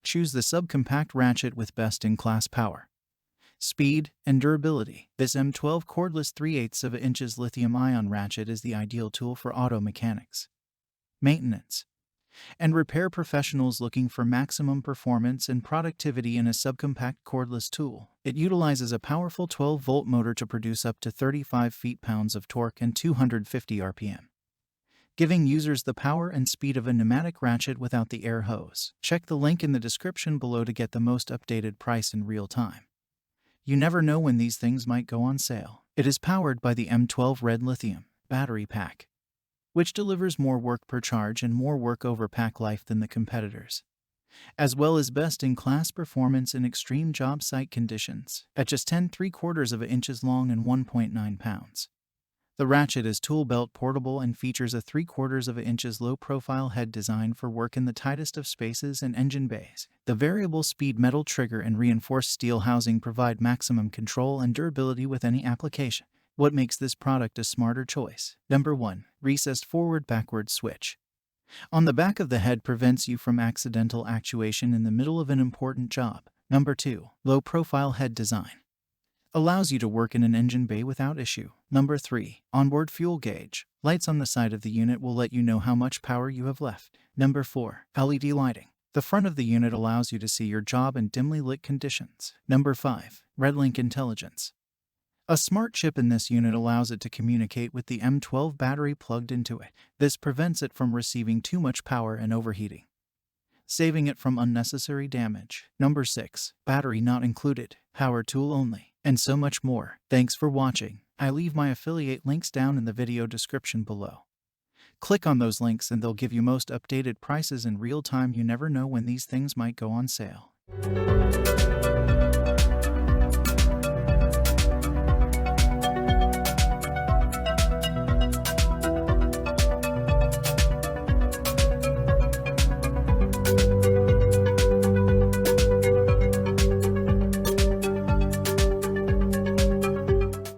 Choose the subcompact ratchet with best-in-class power, speed, and durability. This M12 cordless 3/8 of an inches lithium-ion ratchet is the ideal tool for auto mechanics, maintenance, and repair professionals looking for maximum performance and productivity in a subcompact cordless tool. It utilizes a powerful 12-volt motor to produce up to 35 feet-pounds of torque and 250 RPM, giving users the power and speed of a pneumatic ratchet without the air hose. Check the link in the description below to get the most updated price in real time. You never know when these things might go on sale. It is powered by the M12 Red Lithium battery pack, which delivers more work per charge and more work over pack life than the competitors, as well as best-in-class performance in extreme job site conditions. At just 10.75 of an inches long and 1.9 pounds, the ratchet is tool belt portable and features a 3/4 of an inches low-profile head designed for work in the tightest of spaces and engine bays. The variable speed metal trigger and reinforced steel housing provide maximum control and durability with any application. What makes this product a smarter choice? Number 1. Recessed forward-backward switch on the back of the head prevents you from accidental actuation in the middle of an important job. Number 2. Low-profile head design allows you to work in an engine bay without issue. Number 3. Onboard fuel gauge. Lights on the side of the unit will let you know how much power you have left. Number 4. LED lighting. The front of the unit allows you to see your job in dimly lit conditions. Number 5. RedLink intelligence. A smart chip in this unit allows it to communicate with the M12 battery plugged into it. This prevents it from receiving too much power and overheating, saving it from unnecessary damage. Number 6. Battery not included, power tool only, and so much more. Thanks for watching. I leave my affiliate links down in the video description below. Click on those links and they'll give you most updated prices in real time. You never know when these things might go on sale.